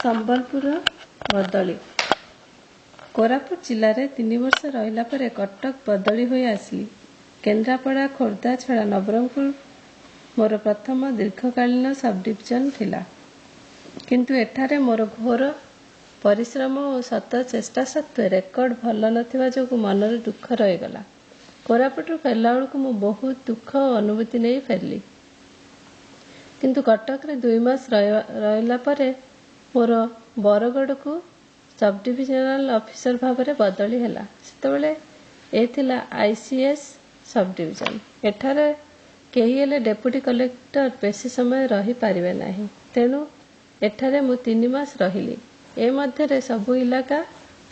ସମ୍ବଲପୁର ବଦଳି। କୋରାପୁଟ ଜିଲ୍ଲାରେ 3 ବର୍ଷ ରହିଲା ପରେ କଟକ ବଦଳି ହୋଇ ଆସିଲି। କେନ୍ଦ୍ରାପଡ଼ା, ଖୋର୍ଦ୍ଧା ଛଡ଼ା ନବରଙ୍ଗପୁର ମୋର ପ୍ରଥମ ଦୀର୍ଘକାଳୀନ ସବ୍‌ଡିଭିଜନ ଥିଲା। କିନ୍ତୁ ଏଠାରେ ମୋର ଘୋର ପରିଶ୍ରମ ଓ ଶତ ଚେଷ୍ଟା ସତ୍ତ୍ୱେ ରେକର୍ଡ ଭଲ ନଥିବା ଯୋଗୁଁ ମନରେ ଦୁଃଖ ରହିଗଲା। କୋରାପୁଟରୁ ଫେରିଲା ବେଳକୁ ମୁଁ ବହୁତ ଦୁଃଖ ଓ ଅନୁଭୂତି ନେଇ ଫେରିଲି। କିନ୍ତୁ କଟକରେ 2 ମାସ ରହିଲା ପରେ ମୋର ବରଗଡ଼କୁ ସବ୍‌ଡିଭିଜନାଲ ଅଫିସର ଭାବରେ ବଦଳି ହେଲା। ସେତେବେଳେ ଏ ଥିଲା ICS ସବ୍‌ଡିଭିଜନ। ଏଠାରେ କେହି ହେଲେ ଡେପୁଟି କଲେକ୍ଟର ବେଶୀ ସମୟ ରହିପାରିବେ ନାହିଁ। ତେଣୁ ଏଠାରେ ମୁଁ 3 ମାସ ରହିଲି। ଏ ମଧ୍ୟରେ ସବୁ ଇଲାକା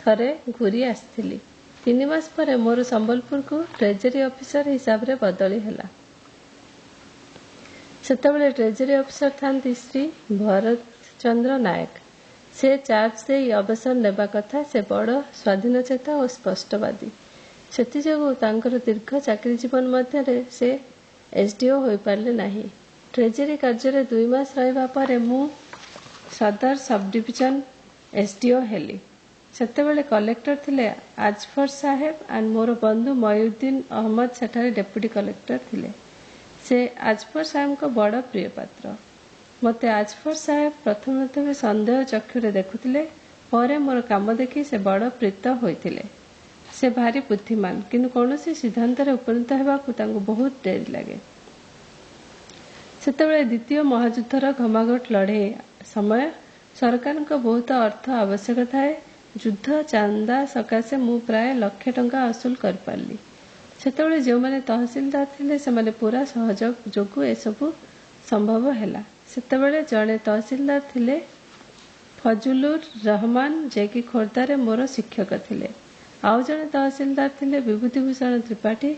ଥରେ ଘୂରି ଆସିଥିଲି। 3 ମାସ ପରେ ମୋର ସମ୍ବଲପୁରକୁ ଟ୍ରେଜେରୀ ଅଫିସର ହିସାବରେ ବଦଳି ହେଲା। ସେତେବେଳେ ଟ୍ରେଜେରୀ ଅଫିସର ଥାନ୍ତି ଶ୍ରୀ ଭରତ ଚନ୍ଦ୍ର ନାୟକ। ସେ ଚାର୍ଜ ଦେଇ ଅବସର ନେବା କଥା। ସେ ବଡ଼ ସ୍ୱାଧୀନଚେତା ଓ ସ୍ପଷ୍ଟବାଦୀ। ସେଥିଯୋଗୁଁ ତାଙ୍କର ଦୀର୍ଘ ଚାକିରି ଜୀବନ ମଧ୍ୟରେ ସେ SDO ହୋଇପାରିଲେ ନାହିଁ। ଟ୍ରେଜେରୀ କାର୍ଯ୍ୟରେ 2 ମାସ ରହିବା ପରେ ମୁଁ ସଦର ସବ୍‌ଡିଭିଜନ SDO ହେଲି। ସେତେବେଳେ କଲେକ୍ଟର ଥିଲେ ଆଜଫର ସାହେବ ଆଣ୍ଡ ମୋର ବନ୍ଧୁ ମଇଉଦ୍ଦିନ ଅହମଦ ସେଠାରେ ଡେପୁଟି କଲେକ୍ଟର ଥିଲେ। ସେ ଆଜଫର ସାହେବଙ୍କ ବଡ଼ ପ୍ରିୟ ପାତ୍ର। ମୋତେ ଆଜଫର ସାହେବ ପ୍ରଥମେ ସନ୍ଦେହ ଚକ୍ଷୁରେ ଦେଖୁଥିଲେ। ପରେ ମୋର କାମ ଦେଖି ସେ ବଡ଼ ପ୍ରୀତ ହୋଇଥିଲେ। ସେ ଭାରି ବୁଦ୍ଧିମାନ, କିନ୍ତୁ କୌଣସି ସିଦ୍ଧାନ୍ତରେ ଉପନୀତ ହେବାକୁ ତାଙ୍କୁ ବହୁତ ଡେରି ଲାଗେ। ସେତେବେଳେ ଦ୍ୱିତୀୟ ମହାଯୁଦ୍ଧର ଘମାଘୋଟ ଲଢ଼େଇ ସମୟ। ସରକାରଙ୍କ ବହୁତ ଅର୍ଥ ଆବଶ୍ୟକ ଥାଏ। ଯୁଦ୍ଧ ଚାନ୍ଦା ସକାଶେ ମୁଁ ପ୍ରାୟ 1,00,000 ଟଙ୍କା ଅସୁଲ କରିପାରିଲି। ସେତେବେଳେ ଯେଉଁମାନେ ତହସିଲଦାର ଥିଲେ ସେମାନେ ପୂରା ସହଯୋଗ ଯୋଗୁଁ ଏସବୁ ସମ୍ଭବ ହେଲା। ସେତେବେଳେ ଜଣେ ତହସିଲଦାର ଥିଲେ ଫଜଲୁର ରହମାନ, ଯିଏକି ଖୋର୍ଦ୍ଧାରେ ମୋର ଶିକ୍ଷକ ଥିଲେ। ଆଉ ଜଣେ ତହସିଲଦାର ଥିଲେ ବିଭୂତିଭୂଷଣ ତ୍ରିପାଠୀ,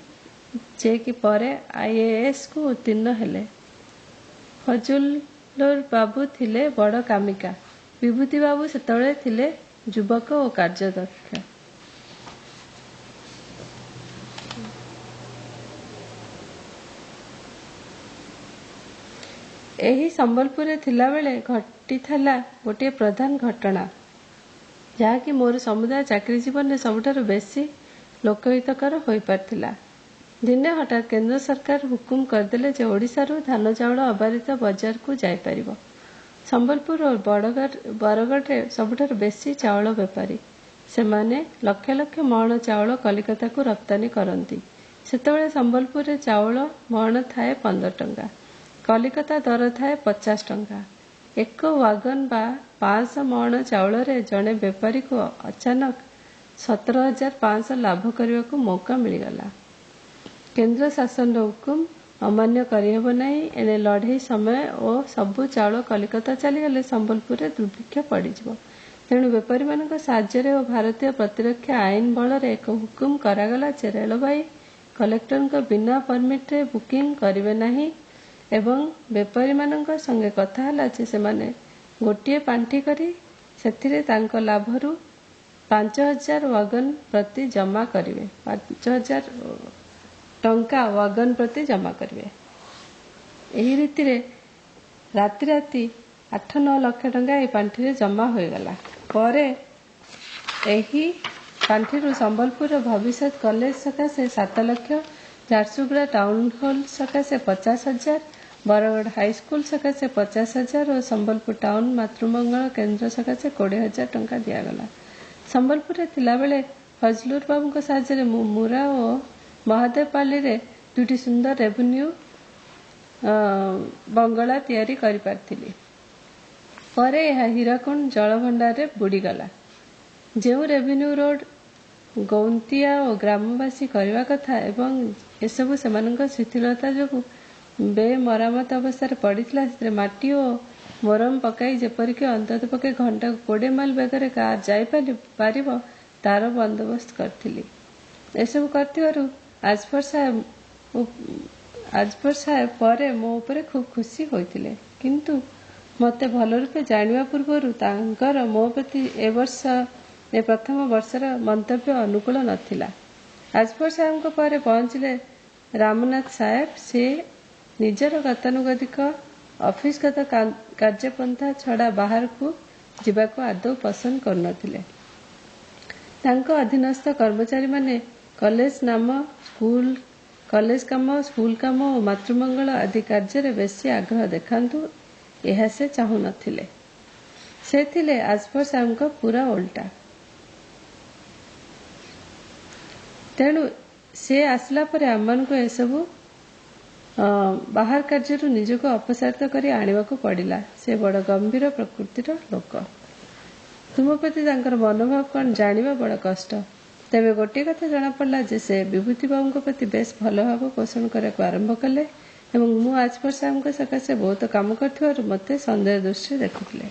ଯିଏକି ପରେ IASକୁ ଉତ୍ତୀର୍ଣ୍ଣ ହେଲେ। ଫଜଲୁର ବାବୁ ଥିଲେ ବଡ଼ କାମିକା। ବିଭୂତି ବାବୁ ସେତେବେଳେ ଥିଲେ ଯୁବକ ଓ କାର୍ଯ୍ୟଦକ୍ଷ। ଏହି ସମ୍ବଲପୁରରେ ଥିଲାବେଳେ ଘଟିଥିଲା ଗୋଟିଏ ପ୍ରଧାନ ଘଟଣା, ଯାହାକି ମୋର ସମୁଦାୟ ଚାକିରି ଜୀବନରେ ସବୁଠାରୁ ବେଶୀ ଲୋକହିତକର ହୋଇପାରିଥିଲା। ଦିନେ ହଠାତ୍ କେନ୍ଦ୍ର ସରକାର ହୁକୁମ କରିଦେଲେ ଯେ ଓଡ଼ିଶାରୁ ଧାନ ଚାଉଳ ଅବାରିତ ବଜାରକୁ ଯାଇପାରିବ। ସମ୍ବଲପୁର ଓ ବରଗଡ଼ରେ ସବୁଠାରୁ ବେଶୀ ଚାଉଳ ବେପାରୀ। ସେମାନେ ଲକ୍ଷ ଲକ୍ଷ ମହଣ ଚାଉଳ କଲିକତାକୁ ରପ୍ତାନି କରନ୍ତି। ସେତେବେଳେ ସମ୍ବଲପୁରରେ ଚାଉଳ ମହଣ ଥାଏ 15 ଟଙ୍କା। କଲିକତା ଦର ଥାଏ 50 ଟଙ୍କା। 1 ୱାଗନ ବା 500 ମହଣ ଚାଉଳରେ ଜଣେ ବେପାରୀକୁ ଅଚାନକ 17,500 ଲାଭ କରିବାକୁ ମୌକା ମିଳିଗଲା। କେନ୍ଦ୍ର ଶାସନର ହୁକୁମ ଅମାନ୍ୟ କରିହେବ ନାହିଁ। ଏଣେ ଲଢ଼େଇ ସମୟ ଓ ସବୁ ଚାଉଳ କଲିକତା ଚାଲିଗଲେ ସମ୍ବଲପୁରରେ ଦୁର୍ଭିକ୍ଷ ପଡ଼ିଯିବ। ତେଣୁ ବେପାରୀମାନଙ୍କ ସାହାଯ୍ୟରେ ଓ ଭାରତୀୟ ପ୍ରତିରକ୍ଷା ଆଇନ ବଳରେ ଏକ ହୁକୁମ କରାଗଲା ଯେ ରେଳବାଇ କଲେକ୍ଟରଙ୍କ ବିନା ପରମିଟ୍ରେ ବୁକିଂ କରିବେ ନାହିଁ ଏବଂ ବେପାରୀମାନଙ୍କ ସଙ୍ଗେ କଥା ହେଲା ଯେ ସେମାନେ ଗୋଟିଏ ପାଣ୍ଠି କରି ସେଥିରେ ତାଙ୍କ ଲାଭରୁ 5,000 ୱାଗନ ପ୍ରତି ଜମା କରିବେ। 5,000 ଟଙ୍କା ୱାଗନ ପ୍ରତି ଜମା କରିବେ। ଏହି ରୀତିରେ ରାତି 8-9 ଲକ୍ଷ ଟଙ୍କା ଏହି ପାଣ୍ଠିରେ ଜମା ହୋଇଗଲା। ପରେ ଏହି ପାଣ୍ଠିରୁ ସମ୍ବଲପୁରର ଭବିଷ୍ୟତ କଲେଜ ସକାଶେ 7 ଲକ୍ଷ, ଝାରସୁଗୁଡ଼ା ଟାଉନ ହଲ୍ ସକାଶେ 50,000, ବରଗଡ଼ ହାଇସ୍କୁଲ ସକାଶେ 50,000 ଓ ସମ୍ବଲପୁର ଟାଉନ ମାତୃମଙ୍ଗଳ କେନ୍ଦ୍ର ସକାଶେ 20,000 ଟଙ୍କା ଦିଆଗଲା। ସମ୍ବଲପୁରରେ ଥିଲାବେଳେ ଫଜଲୁର ବାବୁଙ୍କ ସାହାଯ୍ୟରେ ମୁଁ ମୁରା ଓ ମହାଦେବପାଲିରେ 2ଟି ସୁନ୍ଦର ରେଭିନ୍ୟୁ ବଙ୍ଗଳା ତିଆରି କରିପାରିଥିଲି। ପରେ ଏହା ହୀରାକୁଦ ଜଳଭଣ୍ଡାରରେ ବୁଡ଼ିଗଲା। ଯେଉଁ ରେଭିନ୍ୟୁ ରୋଡ୍ ଗୌନ୍ତିଆ ଓ ଗ୍ରାମବାସୀ କରିବା କଥା ଏବଂ ଏସବୁ ସେମାନଙ୍କ ଶିଥିଳତା ଯୋଗୁଁ ବେମରାମତ ଅବସ୍ଥାରେ ପଡ଼ିଥିଲା, ସେଥିରେ ମାଟି ଓ ମୋରମ ପକାଇ ଯେପରିକି ଅନ୍ତତଃପକ୍ଷେ ଘଣ୍ଟାକୁ 20 ମାଇଲ ବେଗରେ କାର୍ ଯାଇପାରିବ ତାର ବନ୍ଦୋବସ୍ତ କରିଥିଲି। ଏସବୁ କରିଥିବାରୁ ଆଜଫର ସାହେବ ପରେ ମୋ ଉପରେ ଖୁବ୍ ଖୁସି ହୋଇଥିଲେ। କିନ୍ତୁ ମୋତେ ଭଲ ରୂପେ ଜାଣିବା ପୂର୍ବରୁ ତାଙ୍କର ମୋ ପ୍ରତି ଏ ପ୍ରଥମ ବର୍ଷର ମନ୍ତବ୍ୟ ଅନୁକୂଳ ନଥିଲା। ଆଜଫର ସାହେବଙ୍କ ପରେ ପହଞ୍ଚିଲେ ରାମନାଥ ସାହେବ। ସେ ନିଜର ଗତାନୁଗତିକ ଅଫିସଗତ କାର୍ଯ୍ୟପନ୍ଥା ଛଡ଼ା ବାହାରକୁ ଯିବାକୁ ଆଦୌ ପସନ୍ଦ କରୁନଥିଲେ। ତାଙ୍କ ଅଧୀନସ୍ଥ କର୍ମଚାରୀମାନେ କଲେଜ କାମ, ସ୍କୁଲ କାମ ଓ ମାତୃମଙ୍ଗଳ ଆଦି କାର୍ଯ୍ୟରେ ବେଶୀ ଆଗ୍ରହ ଦେଖାନ୍ତୁ, ଏହା ସେ ଚାହୁଁନଥିଲେ। ସେ ଥିଲେ ଆଜଫର ସାହେବଙ୍କ ପୁରା ଓଲଟା। ତେଣୁ ସେ ଆସିଲା ପରେ ଆମମାନଙ୍କୁ ଏସବୁ ବାହାର କାର୍ଯ୍ୟରୁ ନିଜକୁ ଅପସାରିତ କରି ଆଣିବାକୁ ପଡ଼ିଲା। ସେ ବଡ଼ ଗମ୍ଭୀର ପ୍ରକୃତିର ଲୋକ। ତୁମ ପ୍ରତି ତାଙ୍କର ମନୋଭାବ କ'ଣ ଜାଣିବା ବଡ଼ କଷ୍ଟ। ତେବେ ଗୋଟିଏ କଥା ଜଣାପଡ଼ିଲା ଯେ ସେ ବିଭୂତିବାବୁଙ୍କ ପ୍ରତି ବେଶ୍ ଭଲ ଭାବ ପୋଷଣ କରିବାକୁ ଆରମ୍ଭ କଲେ ଏବଂ ମୁଁ ଆଜଫର ସାହେବଙ୍କ ସକାଶେ ବହୁତ କାମ କରିଥିବାରୁ ମୋତେ ସନ୍ଦେହ ଦୃଷ୍ଟିରେ ଦେଖୁଥିଲେ।